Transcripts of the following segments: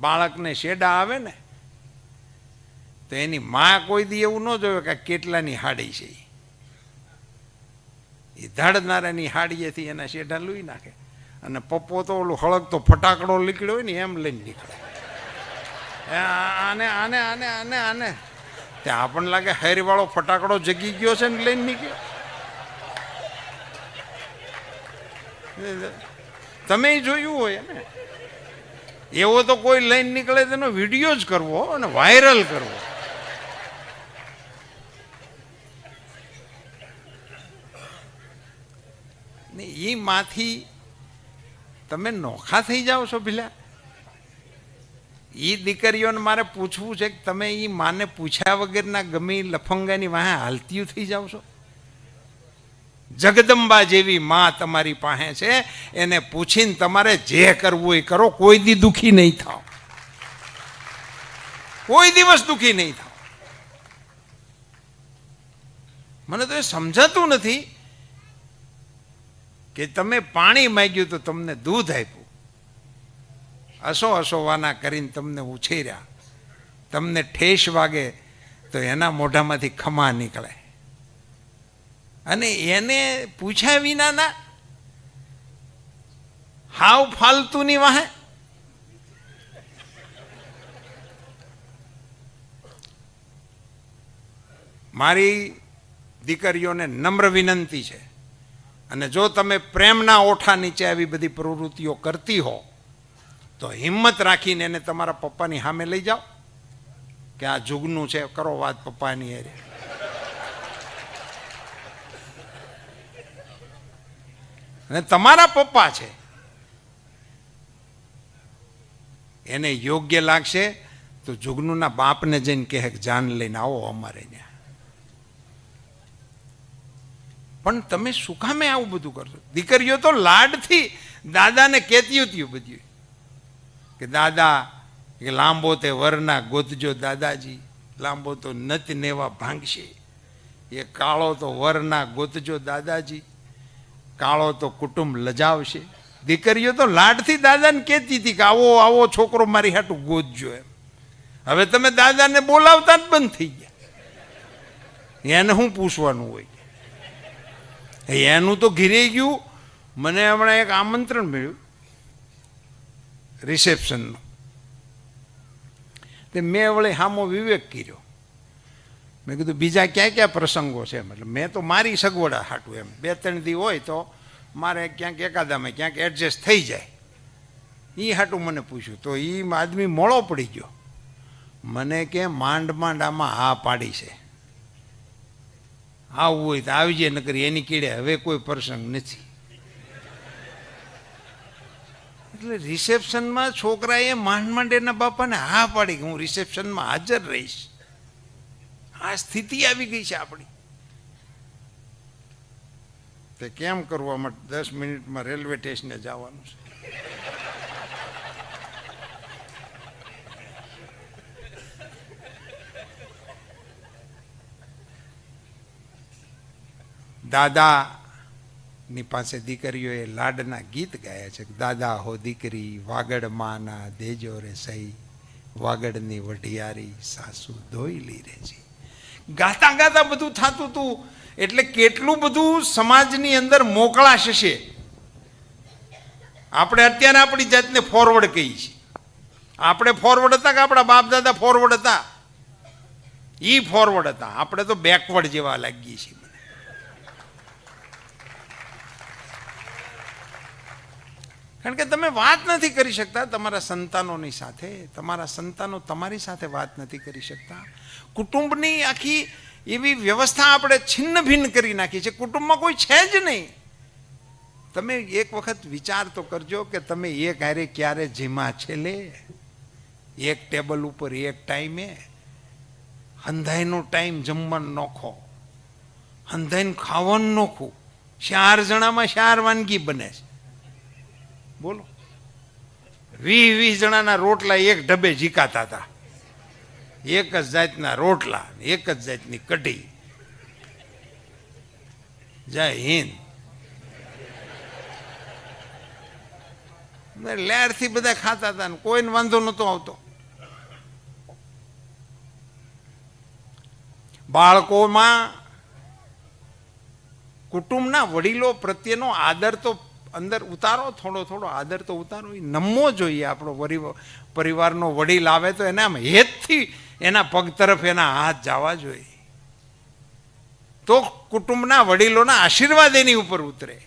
બાળકને શેડા આવે ને તો એની માં કોઈ દી એવું ન જોવે કે કેટલાની હાડી છે, એ ધડનારાની હાડીએથી એના શેઢા લૂઈ નાખે. અને પપ્પો તો ઓલું હળગતો ફટાકડો નીકળ્યો હોય ને એમ લઈને નીકળે, આને આને આને આને આને ત્યાં આપણને લાગે હેરીવાળો ફટાકડો જગી ગયો છે ને લઈને નીકળ્યો. તમે જોયું હોય ને, એવો તો કોઈ લઈને નીકળે તેનો વિડીયો જ કરવો અને વાયરલ કરવો. ને એ માંથી તમે નોખા થઈ જાઓ છો ભીલા. એ દીકરીઓને મારે પૂછવું છે કે તમે એ માને પૂછ્યા વગરના ગમે લફંગાની વાહે હાલતીયું થઈ જાઓ છો? જગદંબા જેવી માં તમારી પાસે છે, એને પૂછીને તમારે જે કરવું એ કરો, કોઈ દી દુખી નહીં થાવ, કોઈ દિવસ દુખી નહીં થાવ. મને તો એ સમજાતું નથી કે તમે પાણી માંગ્યું તો તમને દૂધ આપ્યું, અસોવાના કરીને તમને ઉછેર્યા, તમને ઠેસ વાગે તો એના મોઢામાંથી ખમા નીકળે, અને એને પૂછ્યા વિનાના હાવ ફાલતુની વાહે. મારી દીકરીઓને નમ્ર વિનંતી છે, અને જો તમે પ્રેમના ઓઠા નીચે આવી બધી પ્રવૃત્તિઓ કરતી હો તો હિંમત રાખીને એને તમારા પપ્પાની સામે લઈ જાઓ કે આ જુગનું છે, કરો વાત પપ્પાની હારે. અને તમારા પપ્પા છે એને યોગ્ય લાગશે તો જુગનુના બાપને જઈને કહે જાન લઈને આવો અમારે ત્યાં. પણ તમે શું કામે આવું બધું કરશો? દીકરીઓ તો લાડથી દાદાને કહેતી હતી બધી કે દાદા કે લાંબો તે વરના ગોતજો દાદાજી, લાંબો તો નત નેવા ભાંગશે, એ કાળો તો વરના ગોતજો દાદાજી, કાળો તો કુટુંબ લજાવશે. દીકરીઓ તો લાડથી દાદાને કહેતી હતી કે આવો આવો છોકરો મારી હાટું ગોતજો એમ. હવે તમે દાદાને બોલાવતા જ બંધ થઈ ગયા, એને શું પૂછવાનું હોય? એનું તો ઘીરે ગયું. મને હમણાં એક આમંત્રણ મળ્યું રિસેપ્શનનું, તે મેં વળી સામો વિવેક કર્યો. મેં કીધું બીજા ક્યાં ક્યાં પ્રસંગો છે? મતલબ મેં તો મારી સગવડ હાટું એમ 2-3 દી હોય તો મારે ક્યાંક એકાદામાં ક્યાંક એડજસ્ટ થઈ જાય એ હાટું મને પૂછ્યું. તો એ આદમી મોળો પડી ગયો, મને કે માંડ આમાં હા પાડી છે, આવું હોય તો આવી જાય, નકરી એની કીડે હવે કોઈ પ્રસંગ નથી. એટલે રિસેપ્શનમાં છોકરાએ માંડ એના બાપાને હા પાડી કે હું રિસેપ્શનમાં હાજર રહીશ. આ સ્થિતિ આવી ગઈ છે આપણી. તે કેમ કરવા માટે 10 મિનિટમાં રેલવે સ્ટેશને જવાનું છે. દાદાની પાસે દીકરીઓએ લાડના ગીત ગાયા છે. દાદા હો દીકરી વાગડ માના દેજો રે સહી, વાગડની વઢિયારી સાસુ ધોઈલી રે છે. ગાતા ગાતા બધું થતું હતું. એટલે કેટલું બધું સમાજની અંદર મોકળાશ છે. આપણે અત્યારે આપણી જાતને ફોરવર્ડ કહીએ છીએ. આપણે ફોરવર્ડ હતા કે આપણા બાપ દાદા ફોરવર્ડ હતા? એ ફોરવર્ડ હતા, આપણે તો બેકવર્ડ જેવા લાગીએ છીએ. કારણ કે તમે વાત નથી કરી શકતા તમારા સંતાનોની સાથે, તમારા સંતાનો તમારી સાથે વાત નથી કરી શકતા. કુટુંબની આખી એવી વ્યવસ્થા આપણે છિન્ન ભિન્ન કરી નાખી છે. કુટુંબમાં કોઈ છે જ નહીં. તમે એક વખત વિચાર તો કરજો કે તમે એક હારે ક્યારે જીમા છેલ્લે એક ટેબલ ઉપર એક ટાઈમે હંધાઈનો ટાઈમ જમવાનું નોખો, હંધાઈને ખાવાનું નોખું. 4 જણામાં 4 વાનગી બને છે. બોલો, 20 જણાના રોટલા એક ઢબે ઝીકાતા હતા. એક જ જાતના રોટલા, એક જ જાતની કઢી. જય હિન્દ. લહેરથી બધા ખાતા હતા ને કોઈને વાંધો નહોતો આવતો. બાળકોમાં કુટુંબના વડીલો પ્રત્યેનો આદર તો અંદર ઉતારો, થોડો થોડો આદર તો ઉતારો. એ નમવો જોઈએ. આપણો પરિવારનો વડીલ આવે તો એના હેતથી એના પગ તરફ એના હાથ જવા જોઈએ, તો કુટુંબના વડીલોના આશીર્વાદ એની ઉપર ઉતરે.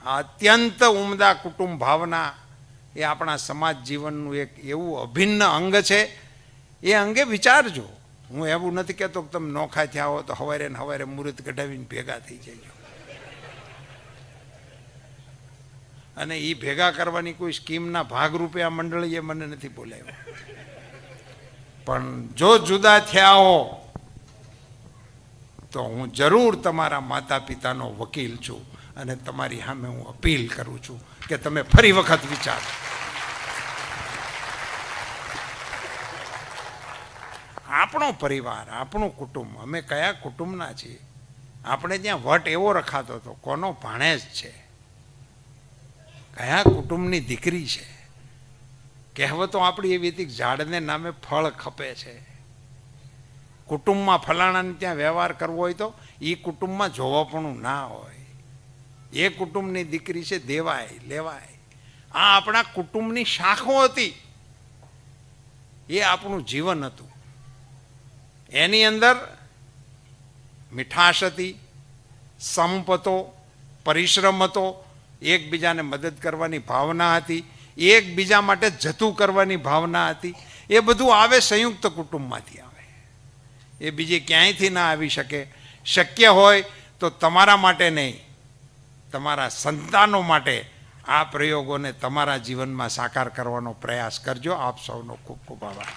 આ અત્યંત ઉમદા કુટુંબ ભાવના એ આપણા સમાજ જીવનનું એક એવું અભિન્ન અંગ છે. એ અંગે વિચારજો. હું એવું નથી કહેતો કે તમે નોખા થયા હો તો હવારે ને હવારે મુહૂર્ત કઢાવીને ભેગા થઈ જજો, અને એ ભેગા કરવાની કોઈ સ્કીમના ભાગરૂપે આ મંડળીએ મને નથી બોલાવ્યો. પણ જો જુદા થયા હો તો હું જરૂર તમારા માતા પિતાનો વકીલ છું અને તમારી સામે હું અપીલ કરું છું કે તમે ફરી વખત વિચારો. આપણો પરિવાર, આપણું કુટુંબ, અમે કયા કુટુંબના છીએ? આપણે ત્યાં વટ એવો રખાતો હતો, કોનો ભાણેજ છે, કયા કુટુંબની દીકરી છે. કહેવતો આપણી એવી હતી, ઝાડને નામે ફળ ખપે છે. કુટુંબમાં ફલાણાને ત્યાં વ્યવહાર કરવો હોય તો એ કુટુંબમાં જોવાપણું ના હોય. એ કુટુંબની દીકરી છે, દેવાય લેવાય. આ આપણા કુટુંબની શાખો હતી, એ આપણું જીવન હતું. એની અંદર મીઠાશ હતી, સંપ હતો, પરિશ્રમ હતો, એકબીજાને મદદ કરવાની ભાવના હતી, એકબીજા માટે જતું કરવાની ભાવના હતી. એ બધું આવે સંયુક્ત કુટુંબમાંથી આવે, એ બીજે ક્યાંયથી ના આવી શકે. શક્ય હોય તો તમારા માટે નહીં, તમારા સંતાનો માટે આ પ્રયોગોને તમારા જીવનમાં સાકાર કરવાનો પ્રયાસ કરજો. આપ સૌનો ખૂબ ખૂબ આભાર.